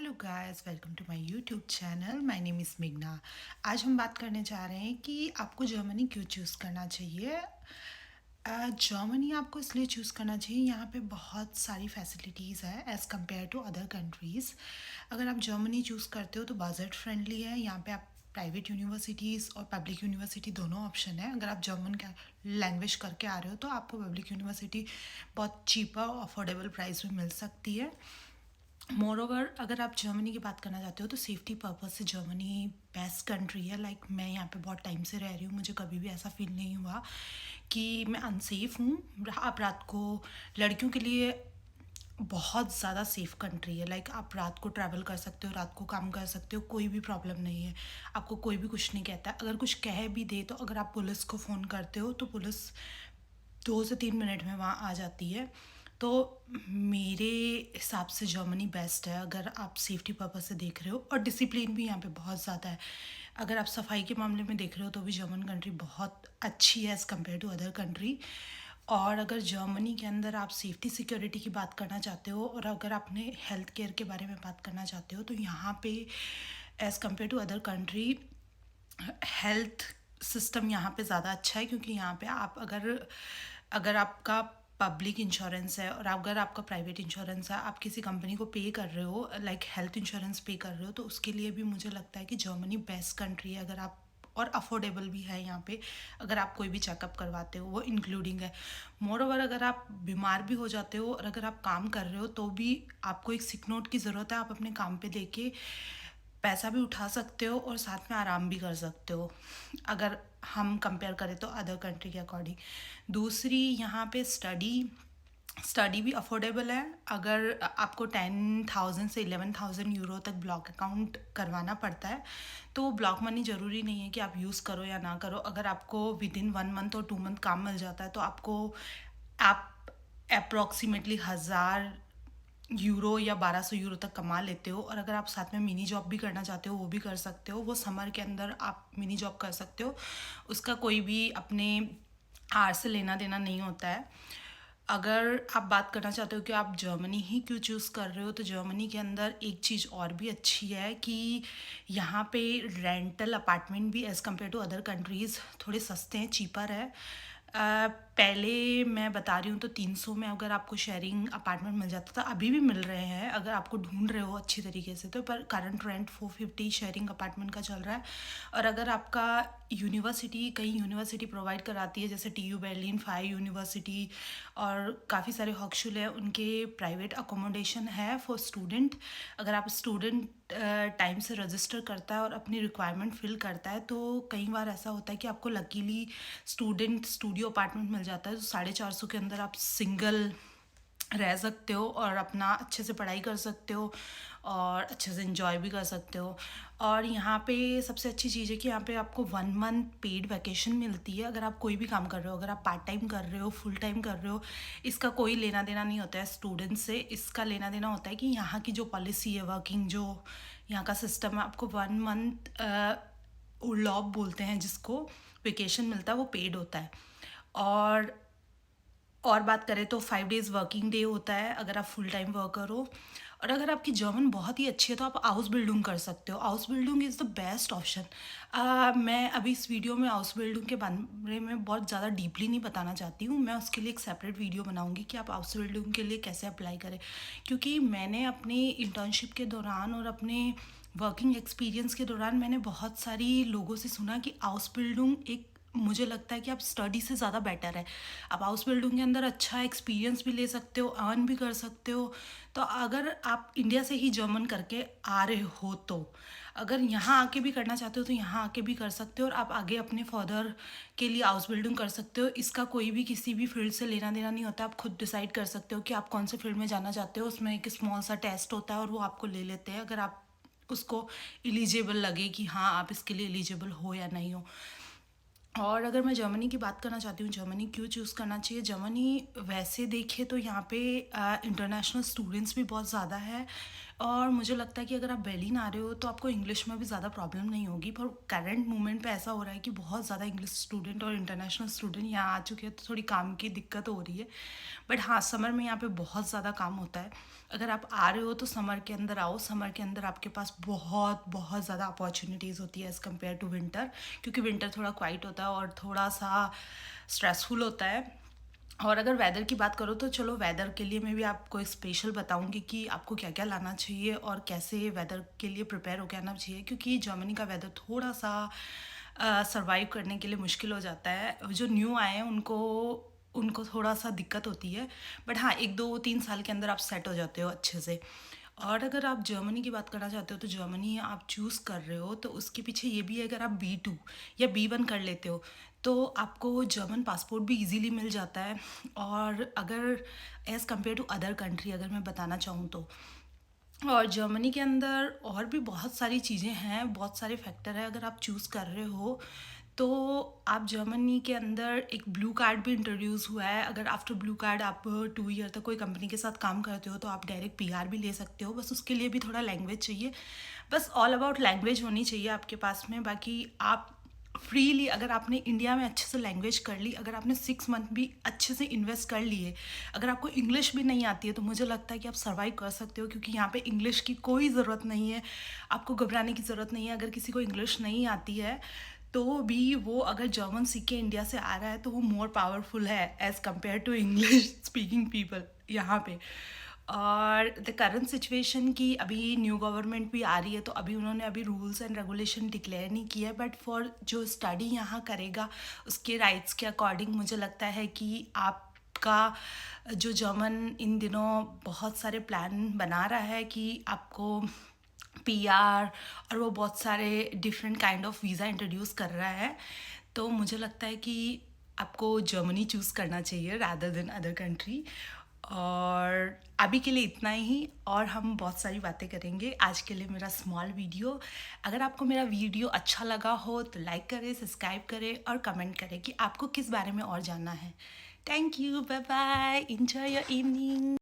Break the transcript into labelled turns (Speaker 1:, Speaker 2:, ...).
Speaker 1: Hello guys, welcome to my YouTube channel. My name is मेघना। आज हम बात करने जा रहे हैं कि आपको जर्मनी क्यों चूज़ करना चाहिए। जर्मनी आपको इसलिए चूज़ करना चाहिए, यहाँ पे बहुत सारी फैसिलिटीज़ है as compare to other countries. अगर आप जर्मनी चूज़ करते हो तो बजट फ्रेंडली है। यहाँ पे आप प्राइवेट यूनिवर्सिटीज़ और पब्लिक यूनिवर्सिटी दोनों ऑप्शन है। अगर आप जर्मन का लैंग्वेज करके आ रहे हो तो आपको पब्लिक यूनिवर्सिटी बहुत चीपर और अफोर्डेबल प्राइस में मिल सकती है। मोर ओवर अगर आप जर्मनी की बात करना चाहते हो तो सेफ्टी पर्पज़ से जर्मनी बेस्ट कंट्री है। लाइक मैं यहाँ पे बहुत टाइम से रह रही हूँ, मुझे कभी भी ऐसा फील नहीं हुआ कि मैं अनसेफ हूँ। आप रात को लड़कियों के लिए बहुत ज़्यादा सेफ़ कंट्री है। लाइक आप रात को ट्रैवल कर सकते हो, रात को काम कर सकते हो, कोई भी प्रॉब्लम नहीं है। आपको कोई भी कुछ नहीं कहता। अगर कुछ कह भी दे तो अगर आप पुलिस को फ़ोन करते हो तो पुलिस 2 से 3 मिनट में वहाँ आ जाती है। तो मेरे हिसाब से जर्मनी बेस्ट है अगर आप सेफ्टी पर्पज़ से देख रहे हो। और डिसिप्लिन भी यहाँ पे बहुत ज़्यादा है। अगर आप सफाई के मामले में देख रहे हो तो भी जर्मन कंट्री बहुत अच्छी है as compare to other country. और अगर जर्मनी के अंदर आप सेफ्टी सिक्योरिटी की बात करना चाहते हो और अगर आपने हेल्थ केयर के बारे में बात करना चाहते हो तो यहाँ पे as compare to other country health system यहाँ पे ज़्यादा अच्छा है। क्योंकि यहाँ पे आप अगर अगर आपका पब्लिक इंश्योरेंस है और अगर आपका प्राइवेट इंश्योरेंस है, आप किसी कंपनी को पे कर रहे हो, लाइक हेल्थ इंश्योरेंस पे कर रहे हो, तो उसके लिए भी मुझे लगता है कि जर्मनी बेस्ट कंट्री है। अगर आप और अफोर्डेबल भी है यहाँ पे, अगर आप कोई भी चेकअप करवाते हो वो इंक्लूडिंग है। मोर ओवर अगर आप बीमार भी हो जाते हो और अगर आप काम कर रहे हो तो भी आपको एक सिक नोट की ज़रूरत है। आप अपने काम पे देके पैसा भी उठा सकते हो और साथ में आराम भी कर सकते हो, अगर हम कंपेयर करें तो अदर कंट्री के अकॉर्डिंग। दूसरी यहाँ पे स्टडी भी अफोर्डेबल है। अगर आपको 10,000 से 11,000 यूरो तक ब्लॉक अकाउंट करवाना पड़ता है, तो ब्लॉक मनी ज़रूरी नहीं है कि आप यूज़ करो या ना करो। अगर आपको विद इन 1 मंथ और 2 मंथ काम मिल जाता है तो आप अप्रॉक्सीमेटली 1,000 यूरो या 1,200 यूरो तक कमा लेते हो। और अगर आप साथ में मिनी जॉब भी करना चाहते हो वो भी कर सकते हो। वो समर के अंदर आप मिनी जॉब कर सकते हो, उसका कोई भी अपने आर से लेना देना नहीं होता है। अगर आप बात करना चाहते हो कि आप जर्मनी ही क्यों चूज़ कर रहे हो, तो जर्मनी के अंदर एक चीज़ और भी अच्छी है कि यहाँ पे रेंटल अपार्टमेंट भी as compare to other countries थोड़े सस्ते हैं, चीपर है। पहले मैं बता रही हूँ तो 300 में अगर आपको शेयरिंग अपार्टमेंट मिल जाता था, अभी भी मिल रहे हैं अगर आपको ढूंढ रहे हो अच्छी तरीके से तो, पर करंट रेंट 450 शेयरिंग अपार्टमेंट का चल रहा है। और अगर आपका कई यूनिवर्सिटी प्रोवाइड कराती है, जैसे TU बर्लिन, फाई यूनिवर्सिटी और काफ़ी सारे हॉक्सुल है, उनके प्राइवेट अकोमोडेशन है फॉर स्टूडेंट। अगर आप स्टूडेंट टाइम से रजिस्टर करता है और अपनी रिक्वायरमेंट फिल करता है तो कई बार ऐसा होता है कि आपको लकीली स्टूडेंट स्टूडियो अपार्टमेंट मिल जाता है। तो 450 के अंदर आप सिंगल रह सकते हो और अपना अच्छे से पढ़ाई कर सकते हो और अच्छे से इंजॉय भी कर सकते हो। और यहाँ पे सबसे अच्छी चीज़ है कि यहाँ पे आपको 1 मंथ पेड वैकेशन मिलती है। अगर आप कोई भी काम कर रहे हो, अगर आप पार्ट टाइम कर रहे हो, फुल टाइम कर रहे हो, इसका कोई लेना देना नहीं होता है स्टूडेंट से। इसका लेना देना होता है कि यहाँ की जो पॉलिसी है, वर्किंग जो यहाँ का सिस्टम है, आपको 1 मंथ लॉब बोलते हैं जिसको, वेकेशन मिलता है, वो पेड होता है। और बात करें तो 5 डेज़ वर्किंग डे होता है अगर आप फुल टाइम वर्कर हो। और अगर आपकी जर्मन बहुत ही अच्छी है तो आप हाउस बिल्डिंग कर सकते हो। House building is the best option. मैं अभी इस वीडियो में हाउस बिल्डिंग के बारे में बहुत ज़्यादा डीपली नहीं बताना चाहती हूँ। मैं उसके लिए एक सेपरेट वीडियो बनाऊँगी कि आप हाउस बिल्डिंग के लिए कैसे अप्लाई करें। क्योंकि मैंने अपने इंटर्नशिप के दौरान और अपने वर्किंग एक्सपीरियंस के दौरान मैंने बहुत सारी लोगों से सुना कि हाउस बिल्डिंग एक, मुझे लगता है कि आप स्टडी से ज़्यादा बेटर है। आप हाउस बिल्डिंग के अंदर अच्छा एक्सपीरियंस भी ले सकते हो, अर्न भी कर सकते हो। तो अगर आप इंडिया से ही जर्मन करके आ रहे हो तो अगर यहाँ आके भी करना चाहते हो तो यहाँ आके भी कर सकते हो और आप आगे अपने फर्दर के लिए हाउस बिल्डिंग कर सकते हो। इसका कोई भी किसी भी फील्ड से लेना देना नहीं होता। आप खुद डिसाइड कर सकते हो कि आप कौन से फील्ड में जाना चाहते हो। उसमें एक स्मॉल सा टेस्ट होता है और वो आपको ले लेते हैं अगर आप उसको एलिजिबल लगे कि हाँ आप इसके लिए एलिजिबल हो या नहीं हो। और अगर मैं जर्मनी की बात करना चाहती हूँ, जर्मनी क्यों चूज़ करना चाहिए। जर्मनी वैसे देखे तो यहाँ पे इंटरनेशनल स्टूडेंट्स भी बहुत ज़्यादा है और मुझे लगता है कि अगर आप बर्लिन आ रहे हो तो आपको इंग्लिश में भी ज़्यादा प्रॉब्लम नहीं होगी, पर करंट मोमेंट पे ऐसा हो रहा है कि बहुत ज़्यादा इंग्लिश स्टूडेंट और इंटरनेशनल स्टूडेंट यहाँ आ चुके हैं, तो थोड़ी काम की दिक्कत हो रही है। बट हाँ, समर में यहाँ पे बहुत ज़्यादा काम होता है। अगर आप आ रहे हो तो समर के अंदर आओ। समर के अंदर आपके पास बहुत बहुत ज़्यादा अपॉर्चुनिटीज़ होती है एज़ कम्पेयर टू विंटर, क्योंकि विंटर थोड़ा क्वाइट होता है और थोड़ा सा स्ट्रेसफुल होता है। और अगर वेदर की बात करो तो चलो, वेदर के लिए मैं भी आपको एक स्पेशल बताऊंगी कि आपको क्या क्या लाना चाहिए और कैसे वेदर के लिए प्रिपेयर होकर आना चाहिए, क्योंकि जर्मनी का वेदर थोड़ा सा सरवाइव करने के लिए मुश्किल हो जाता है। जो न्यू आए हैं उनको उनको थोड़ा सा दिक्कत होती है, बट हाँ, 1 2 3 साल के अंदर आप सेट हो जाते हो अच्छे से। और अगर आप जर्मनी की बात करना चाहते हो तो जर्मनी आप चूज़ कर रहे हो तो उसके पीछे ये भी है, अगर आप B2 या B1 कर लेते हो तो आपको जर्मन पासपोर्ट भी इजीली मिल जाता है। और अगर as compare to other country अगर मैं बताना चाहूँ तो, और जर्मनी के अंदर और भी बहुत सारी चीज़ें हैं, बहुत सारे फैक्टर हैं। अगर आप चूज़ कर रहे हो तो आप जर्मनी के अंदर एक ब्लू कार्ड भी इंट्रोड्यूस हुआ है। अगर आफ्टर ब्लू कार्ड आप 2 ईयर तक कोई कंपनी के साथ काम करते हो तो आप डायरेक्ट PR भी ले सकते हो। बस उसके लिए भी थोड़ा लैंग्वेज चाहिए। बस ऑल अबाउट लैंग्वेज होनी चाहिए आपके पास में। बाकी आप फ्रीली, अगर आपने इंडिया में अच्छे से लैंग्वेज कर ली, अगर आपने 6 मंथ भी अच्छे से इन्वेस्ट कर लिए, अगर आपको इंग्लिश भी नहीं आती है तो मुझे लगता है कि आप सर्वाइव कर सकते हो, क्योंकि यहाँ पे इंग्लिश की कोई ज़रूरत नहीं है। आपको घबराने की ज़रूरत नहीं है। अगर किसी को इंग्लिश नहीं आती है तो भी वो अगर जर्मन सीख के इंडिया से आ रहा है तो वो मोर पावरफुल है as compare to English speaking people यहाँ पे। और द करंट सिचुएशन की अभी न्यू गवर्नमेंट भी आ रही है, तो अभी उन्होंने अभी रूल्स एंड रेगुलेशन डिक्लेयर नहीं किया है, बट फॉर जो स्टडी यहाँ करेगा उसके राइट्स के अकॉर्डिंग मुझे लगता है कि आपका जो जर्मन इन दिनों बहुत सारे प्लान बना रहा है कि आपको PR, और वो बहुत सारे different kind of visa introduce कर रहा है। तो मुझे लगता है कि आपको जर्मनी चूज़ करना चाहिए रादर देन अदर कंट्री। और अभी के लिए इतना ही, और हम बहुत सारी बातें करेंगे। आज के लिए मेरा स्मॉल वीडियो। अगर आपको मेरा वीडियो अच्छा लगा हो तो लाइक करें, सब्सक्राइब करें और कमेंट करें कि आपको किस बारे में और जानना है। Thank you, bye bye, enjoy your evening.